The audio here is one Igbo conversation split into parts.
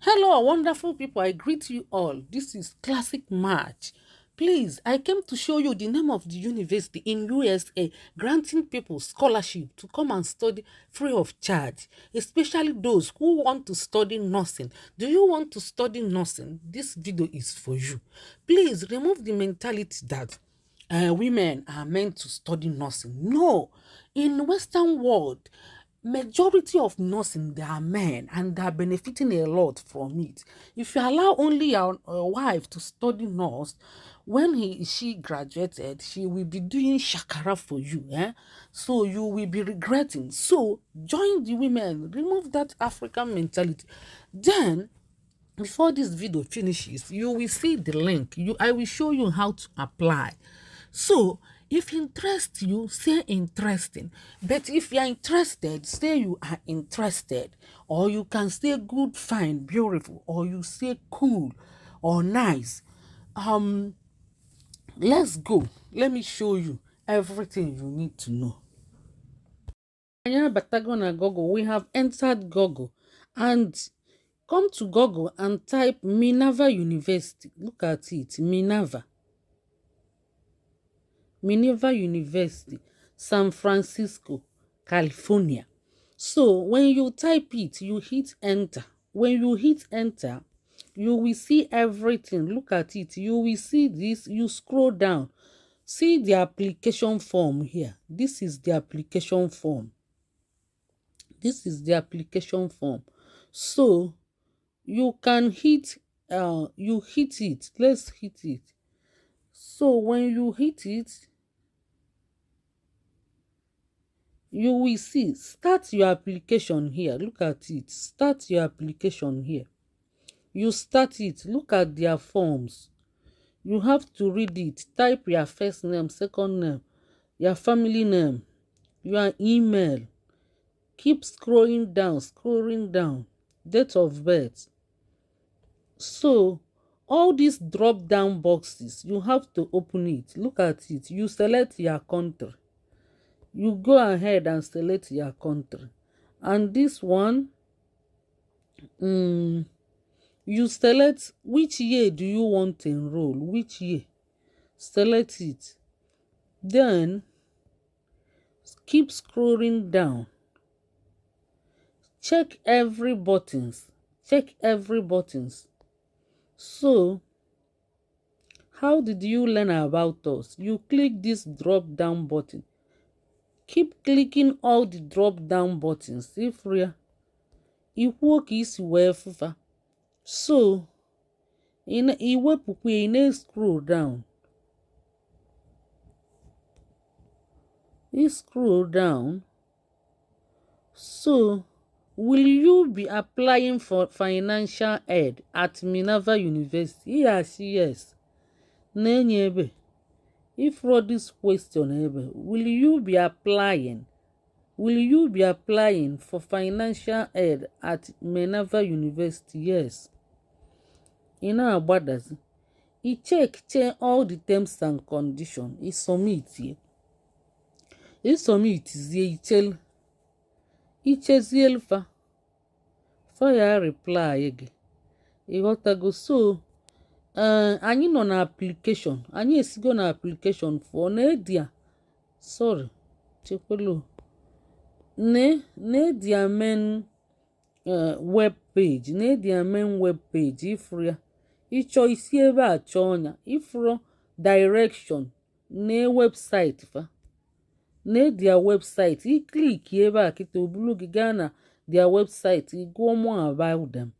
Hello, wonderful people. I greet you all. This is Classic Match. Please, I came to show you the name of the university in USA granting people scholarship to come and study free of charge, especially those who want to study nursing. Do you want to study nursing? This video is for you. Please remove the mentality that women are meant to study nursing. No, in Western world, majority of nursing they are men and they are benefiting a lot from it. If you allow only your wife to study nurse, when she graduated, she will be doing shakara for you, so you will be regretting. So join the women, remove that African mentality. Then before this video finishes, you will see the link. I will show you how to apply. So if interest you, say interesting. But if you are interested, say you are interested. Or you can say good, fine, beautiful. Or you say cool or nice. Let's go. Let me show you everything you need to know. Batago na Google. We have entered Google and come to Google and type Minerva University. Look at it, Minerva. Minerva University, San Francisco, California. So when you type it, you hit enter. When you hit enter, you will see everything. Look at it. You will see this. You scroll down. See the application form here. This is the application form. This is the application form. So you can hit you hit it. Let's hit it. So when you hit it, you will see start your application here. Look at it. Start your application here. You start it. Look at their forms. You have to read it. Type your first name, second name, your family name, your email. Keep scrolling down. Date of birth. So all these drop down boxes, you have to open it. Look at it. You select your country. You go ahead and select your country. And this one, you select which year do you want to enroll, which year. Select it. Then keep scrolling down. Check every buttons. Check every buttons. So how did you learn about us? You click this drop down button. Keep clicking all the drop down buttons. If real, ikwuo ka isi wee fụfa. So iwepụkwa ị na-scroll down. You scroll down. So will you be applying for financial aid at Minerva University? Yes, yes. Nenye ebe. If for this question ebe, will you be applying? Will you be applying for financial aid at Minerva University? Yes. You know about that. You check all the terms and conditions. You submit here. You submit here. Icheziel fa ya reply gị. Ịghọtago. So anyị nọ na application. Anyị esigo na application for Nadia. Sorry. Chekwelo. Nadia main web page. Nadia main web page. Ifru ya. Ịchọ isi ebe a chọọ ọnya. Ifru direction. Na website fa. Their website. I click ebe a kita obulu gị gaa na their website. I gụọ more about them.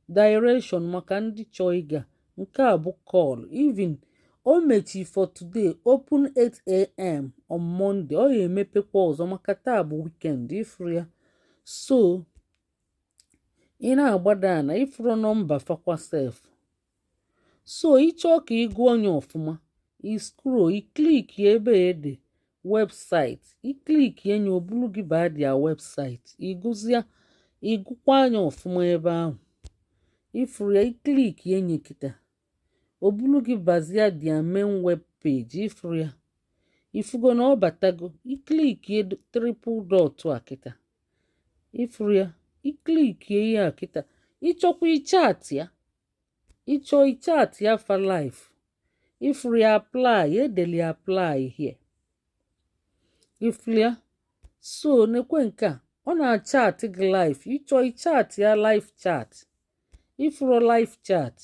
Direction maka ndị chọọ ịga. Nke a bụ call. Even o mechi for today. Open 8 a.m. on Monday. Ọ ya emepekwa ọzọ maka taa bụ weekend. Ifru ya. So ị na-agbada na ifru nọmba fakwa sef. So ị chọọ ka ị gụọ onye ọfụma. I scroll. I click ebe ede website. I click yenye obulu gị baa dia website. I gụkwa anya ọfụma ebe ahụ. Ifuru ya, I click yenye kita. Obulu gị bazia dia main web page. Ifuru ya. Ifugo na ọ batago. I click ye triple dot a kita. Ifuru ya. I click ye ya kita. ịchọkwa ichat ya ịchọ ichat ya for life if reapply edeli apply here iflia so nekwe nke a ọ na-achat gị life ịchọ ichat ya life chat ifro life chat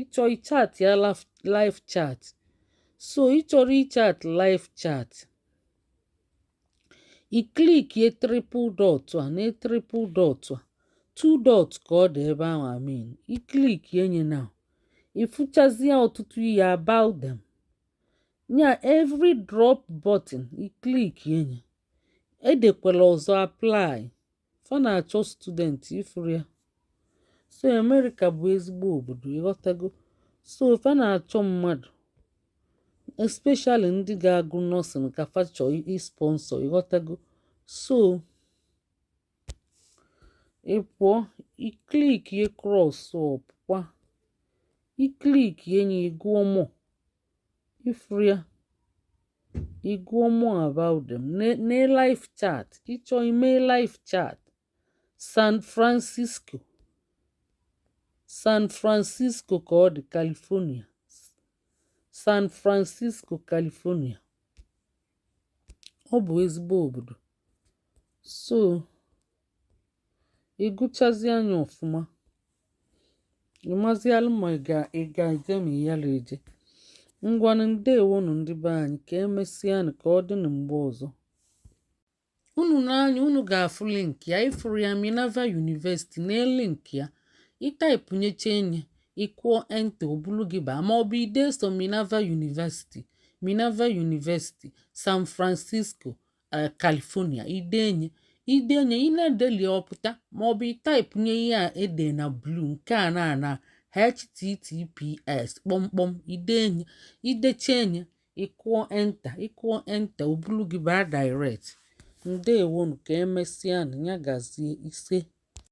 ịchọ ichat ya life chat so ịchọrọ ichat life chat iklik ye triple dot a na triple dot a 2 dot ka ọ dị ebe ahụ amin iklik yenye na ifuchazie ọtụtụ ihe about them nya every drop button iklik yenye edekwala ọzọ apply fa na-achọ student ifuru ya so America bụ ezigbo obodo ịghọtago so fa na-achọ mmadụ especially ndị ga-agụ nọọsịn ka fa chọọ isponsọ ịghọtago so ịpụọ iklik ye cross up kwa iklik yenye igụọ mọ ifuru ya igụọ mọ about them ne life chat ịchọ ime life chat San Francisco ka ọ dị California San Francisco California ọ bụ ezigbo obodo so ịgụchazi anya ọfụma ịmazialụ ma ị ga-eje ma ịyala eje ngwanụ ndewonu ndị be anyị ka emesịanụ ka ọ dị na mgbe ọzọ unu n'anya unu ga-afụ link ya ifuru ya Minerva University na link ya ịtaipụnyecha enye ịkwụọ enter obulu gị ba ma ọ bụ ide so Minerva University San Francisco California idenye ị na-edeli ọpụta ma ọ bụ ịtaipụnye ihe a ede na blue nke a na https idenye idecha enye ịkwụọ enter obulu gị ba direct ndewonu ka emesịa na ya gazie ise